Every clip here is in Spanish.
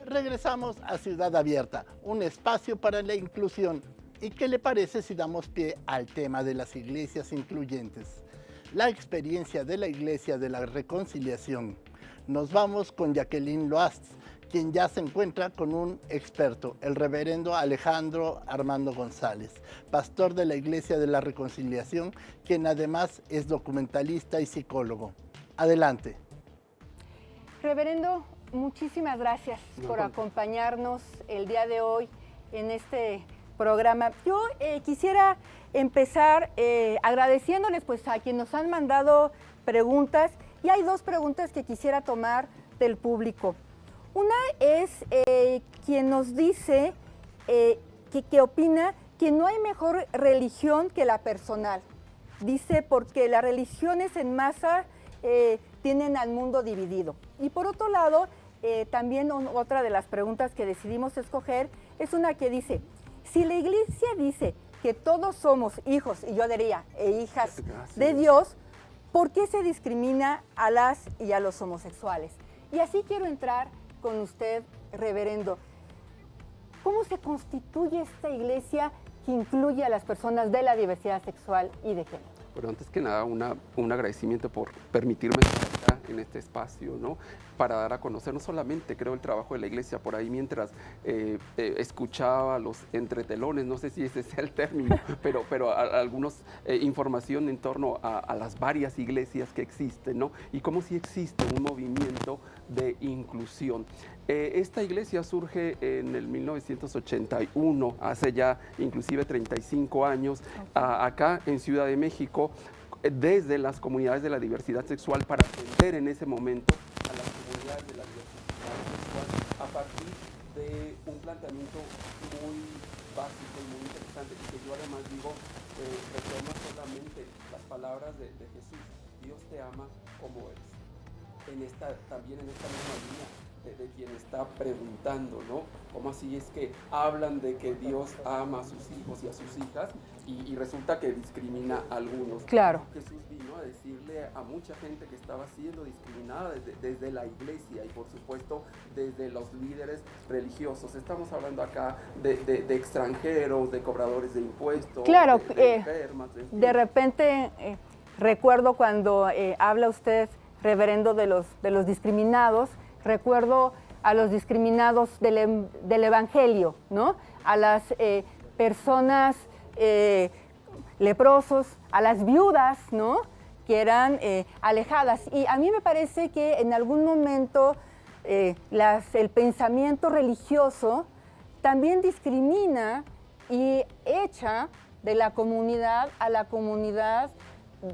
Regresamos a Ciudad Abierta, un espacio para la inclusión. ¿Y qué le parece si damos pie al tema de las iglesias incluyentes? La experiencia de la Iglesia de la Reconciliación. Nos vamos con Jacqueline Loast, quien ya se encuentra con un experto, el reverendo Alejandro Armando González, pastor de la Iglesia de la Reconciliación, quien además es documentalista y psicólogo. Adelante. Reverendo, muchísimas gracias por acompañarnos el día de hoy en este programa. Yo quisiera empezar agradeciéndoles pues a quienes nos han mandado preguntas, y hay dos preguntas que quisiera tomar del público. Una es quien nos dice que opina que no hay mejor religión que la personal. Dice porque las religiones en masa tienen al mundo dividido. Y por otro lado, también otra de las preguntas que decidimos escoger es una que dice, si la Iglesia dice que todos somos hijos, y yo diría, hijas de Dios, ¿por qué se discrimina a las y a los homosexuales? Y así quiero entrar con usted, reverendo. ¿Cómo se constituye esta iglesia que incluye a las personas de la diversidad sexual y de género? Bueno, antes que nada, un agradecimiento por permitirme estar acá en este espacio, ¿no? Para dar a conocer no solamente, creo, el trabajo de la iglesia. Por ahí mientras escuchaba los entretelones, no sé si ese sea el término, pero algunos información en torno a las varias iglesias que existen, ¿no? Y cómo sí existe un movimiento de inclusión. Esta iglesia surge en el 1981, hace ya inclusive 35 años, acá en Ciudad de México, desde las comunidades de la diversidad sexual, para atender en ese momento a las comunidades de la diversidad sexual a partir de un planteamiento muy básico y muy interesante, y que yo además digo, retomo solamente las palabras de Jesús: Dios te ama como eres. También en esta misma línea de quien está preguntando, ¿no? ¿Cómo así es que hablan de que Dios ama a sus hijos y a sus hijas y resulta que discrimina a algunos? Claro. Jesús vino a decirle a mucha gente que estaba siendo discriminada desde la iglesia y por supuesto desde los líderes religiosos. Estamos hablando acá de extranjeros, de cobradores de impuestos, claro, de enfermas. De repente recuerdo cuando habla usted, reverendo, de los discriminados. Recuerdo a los discriminados del Evangelio, ¿no? A las personas leprosos, a las viudas, ¿no? Que eran alejadas. Y a mí me parece que en algún momento el pensamiento religioso también discrimina y echa de la comunidad a la comunidad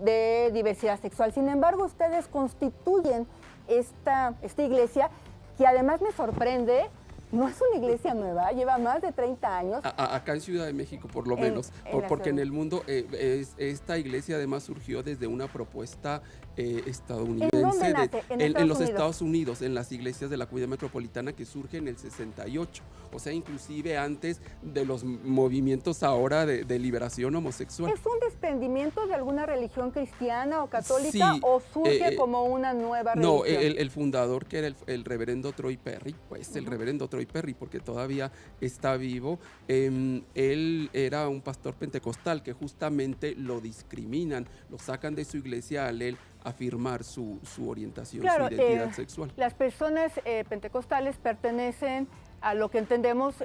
de diversidad sexual. Sin embargo, ustedes constituyen esta iglesia, que además me sorprende, no es una iglesia nueva, lleva más de 30 años. Acá en Ciudad de México, por lo menos, porque en el mundo esta iglesia además surgió desde una propuesta estadounidense. ¿En dónde nace? En los Estados Unidos, en las iglesias de la Comunidad Metropolitana, que surge en el 68, o sea, inclusive antes de los movimientos ahora de liberación homosexual. ¿Es un desprendimiento de alguna religión cristiana o católica, sí, o surge como una nueva religión? No, el fundador, que era el reverendo Troy Perry, pues el reverendo Troy Perry, porque todavía está vivo, él era un pastor pentecostal que justamente lo discriminan, lo sacan de su iglesia al él afirmar su orientación, claro, su identidad sexual. Las personas pentecostales pertenecen a lo que entendemos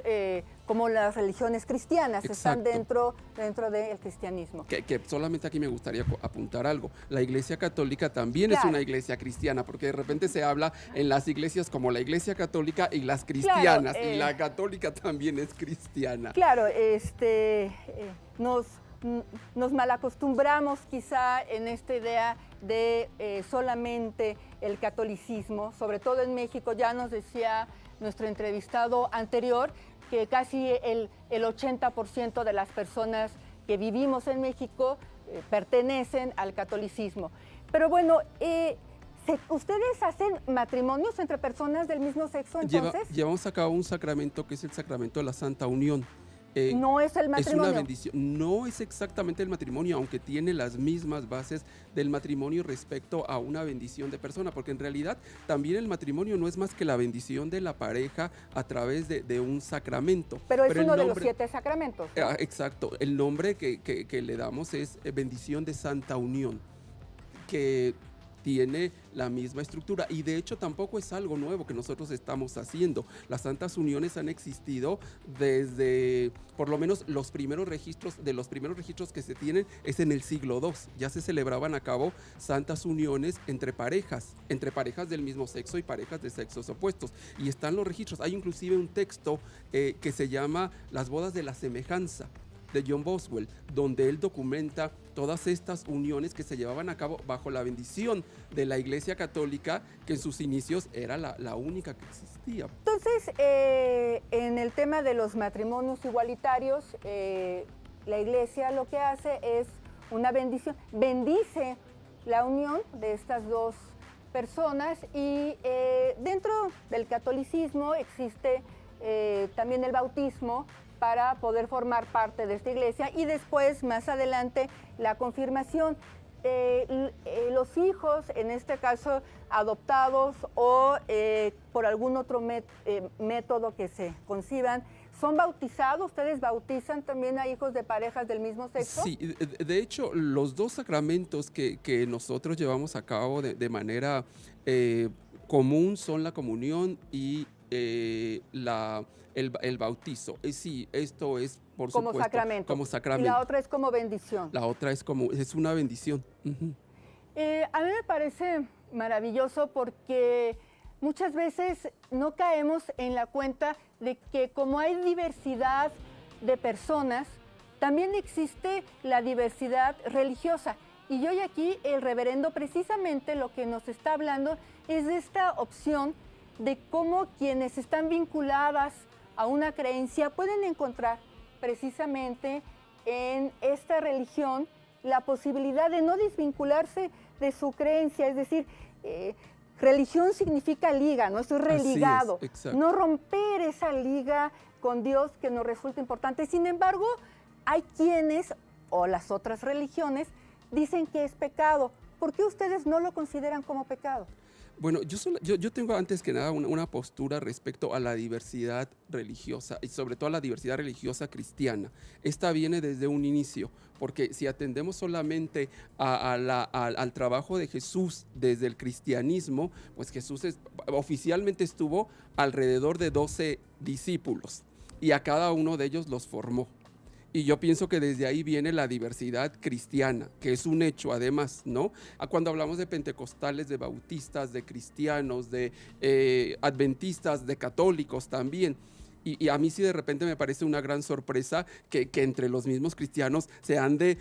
como las religiones cristianas. Exacto. Están dentro del cristianismo. Que solamente aquí me gustaría apuntar algo. La iglesia católica también, claro, es una iglesia cristiana, porque de repente se habla en las iglesias como la iglesia católica y las cristianas, claro, y la católica también es cristiana. Claro, nos malacostumbramos quizá en esta idea de solamente el catolicismo, sobre todo en México. Ya nos decía nuestro entrevistado anterior que casi el 80% de las personas que vivimos en México pertenecen al catolicismo. Pero bueno, ¿ustedes hacen matrimonios entre personas del mismo sexo entonces? Llevamos a cabo un sacramento que es el sacramento de la Santa Unión. no es el matrimonio. Es una bendición. No es exactamente el matrimonio, aunque tiene las mismas bases del matrimonio respecto a una bendición de persona, porque en realidad también el matrimonio no es más que la bendición de la pareja a través de un sacramento. Pero es uno de los 7 sacramentos, ¿no? Exacto. El nombre que le damos es bendición de Santa Unión, que tiene la misma estructura y de hecho tampoco es algo nuevo que nosotros estamos haciendo. Las santas uniones han existido desde, por lo menos los primeros registros que se tienen es en el siglo II. Ya se celebraban a cabo santas uniones entre parejas del mismo sexo y parejas de sexos opuestos. Y están los registros. Hay inclusive un texto que se llama Las bodas de la semejanza, de John Boswell, donde él documenta todas estas uniones que se llevaban a cabo bajo la bendición de la Iglesia Católica, que en sus inicios era la única que existía. Entonces, en el tema de los matrimonios igualitarios, la Iglesia lo que hace es una bendición, bendice la unión de estas dos personas y dentro del catolicismo existe también el bautismo para poder formar parte de esta iglesia y después, más adelante, la confirmación. Los hijos, en este caso adoptados o por algún otro método que se conciban, ¿son bautizados? ¿Ustedes bautizan también a hijos de parejas del mismo sexo? Sí, de hecho, los dos sacramentos que nosotros llevamos a cabo de manera común son la comunión y el bautizo. Sí, esto es, por como supuesto, sacramento. Como sacramento. Y la otra es como bendición. La otra es una bendición. Uh-huh. A mí me parece maravilloso porque muchas veces no caemos en la cuenta de que como hay diversidad de personas, también existe la diversidad religiosa. Y hoy aquí el reverendo precisamente lo que nos está hablando es de esta opción de cómo quienes están vinculadas a una creencia pueden encontrar precisamente en esta religión la posibilidad de no desvincularse de su creencia, es decir, religión significa liga, ¿no? Estoy religado, no romper esa liga con Dios que nos resulta importante. Sin embargo, hay quienes, o las otras religiones, dicen que es pecado. ¿Por qué ustedes no lo consideran como pecado? Bueno, yo tengo antes que nada una postura respecto a la diversidad religiosa y sobre todo a la diversidad religiosa cristiana. Esta viene desde un inicio, porque si atendemos solamente al trabajo de Jesús desde el cristianismo, pues Jesús oficialmente estuvo alrededor de 12 discípulos y a cada uno de ellos los formó. Y yo pienso que desde ahí viene la diversidad cristiana, que es un hecho además, ¿no? Cuando hablamos de pentecostales, de bautistas, de cristianos, de adventistas, de católicos también. Y a mí sí de repente me parece una gran sorpresa que entre los mismos cristianos se ande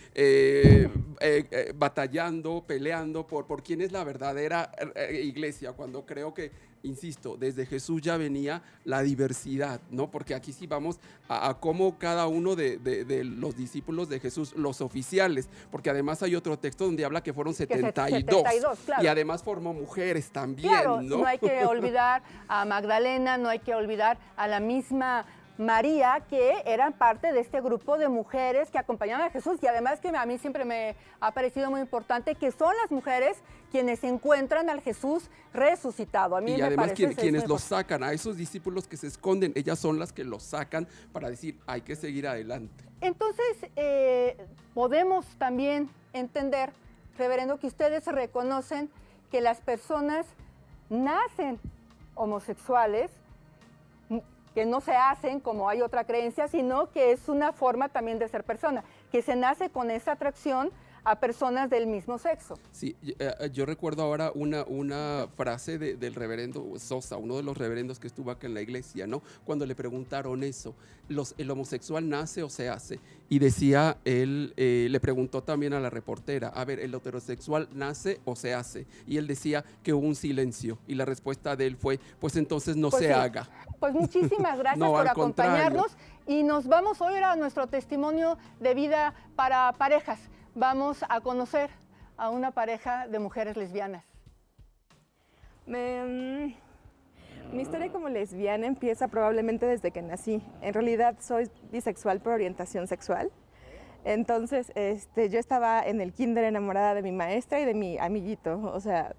batallando, peleando por quién es la verdadera iglesia, cuando creo que, insisto, desde Jesús ya venía la diversidad, ¿no? Porque aquí sí vamos a cómo cada uno de los discípulos de Jesús, los oficiales, porque además hay otro texto donde habla que fueron 72, claro. Y además formó mujeres también, claro, ¿no? No hay que olvidar a Magdalena, no hay que olvidar a la misma María, que eran parte de este grupo de mujeres que acompañaban a Jesús, y además que a mí siempre me ha parecido muy importante que son las mujeres quienes encuentran al Jesús resucitado. A mí y me además parece quienes los sacan, a esos discípulos que se esconden, ellas son las que los sacan para decir, hay que seguir adelante. Entonces, podemos también entender, reverendo, que ustedes reconocen que las personas nacen homosexuales, que no se hacen como hay otra creencia, sino que es una forma también de ser persona, que se nace con esa atracción a personas del mismo sexo. Sí, yo recuerdo ahora una frase del reverendo Sosa, uno de los reverendos que estuvo acá en la iglesia, ¿no? Cuando le preguntaron eso, ¿el homosexual nace o se hace? Y decía él, le preguntó también a la reportera, a ver, ¿el heterosexual nace o se hace? Y él decía que hubo un silencio y la respuesta de él fue, pues entonces no se haga. Pues muchísimas gracias no, por acompañarnos y nos vamos hoy a nuestro testimonio de vida para parejas. Vamos a conocer a una pareja de mujeres lesbianas. Mi historia como lesbiana empieza probablemente desde que nací. En realidad soy bisexual por orientación sexual. Entonces, yo estaba en el kinder enamorada de mi maestra y de mi amiguito. O sea,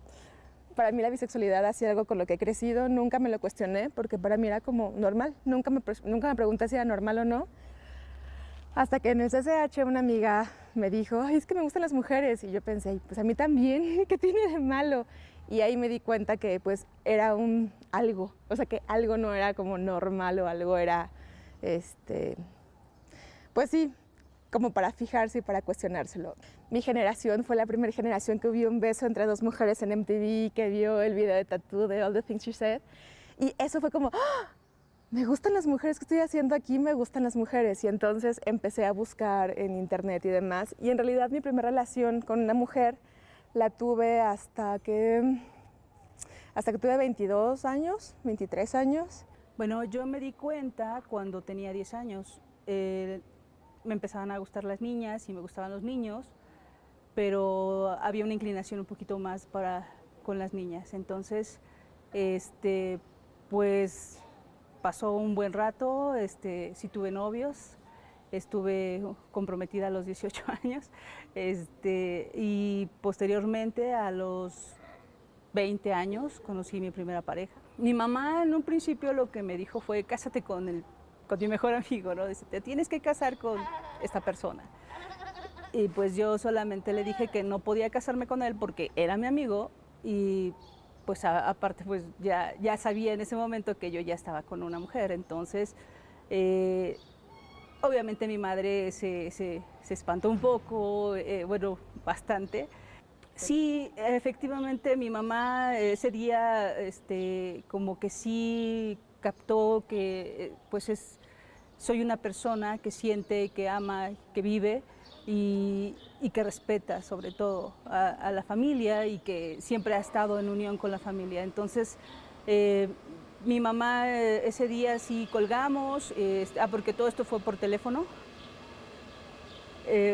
para mí la bisexualidad ha sido algo con lo que he crecido. Nunca me lo cuestioné porque para mí era como normal. Nunca me pregunté si era normal o no. Hasta que en el CCH una amiga me dijo, ay, es que me gustan las mujeres. Y yo pensé, pues a mí también, ¿qué tiene de malo? Y ahí me di cuenta que pues era un algo, o sea que algo no era como normal o algo era, pues sí, como para fijarse y para cuestionárselo. Mi generación fue la primera generación que vio un beso entre dos mujeres en MTV, que vio el video de Tattoo de All the Things She Said. Y eso fue como, ¡ah! Me gustan las mujeres, ¿qué estoy haciendo aquí? Me gustan las mujeres. Y entonces empecé a buscar en internet y demás. Y en realidad mi primera relación con una mujer la tuve hasta que tuve 22 años, 23 años. Bueno, yo me di cuenta cuando tenía 10 años. Me empezaban a gustar las niñas y me gustaban los niños, pero había una inclinación un poquito más con las niñas. Entonces, pues pasó un buen rato, sí tuve novios, estuve comprometida a los 18 años y posteriormente a los 20 años conocí mi primera pareja. Mi mamá en un principio lo que me dijo fue cásate con mi mejor amigo, ¿no? Dice, te tienes que casar con esta persona. Y pues yo solamente le dije que no podía casarme con él porque era mi amigo y pues aparte pues ya sabía en ese momento que yo ya estaba con una mujer. Entonces obviamente mi madre se espantó un poco, bueno, bastante. Sí, efectivamente mi mamá ese día como que sí captó que pues soy una persona que siente, que ama, que vive y que respeta sobre todo a la familia y que siempre ha estado en unión con la familia. Entonces mi mamá ese día sí colgamos, porque todo esto fue por teléfono.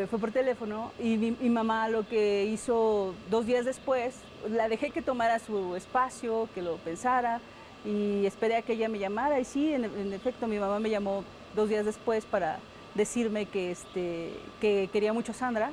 Fue por teléfono y mi mamá lo que hizo 2 días después, la dejé que tomara su espacio, que lo pensara y esperé a que ella me llamara y sí, en efecto mi mamá me llamó 2 días después para decirme que quería mucho a Sandra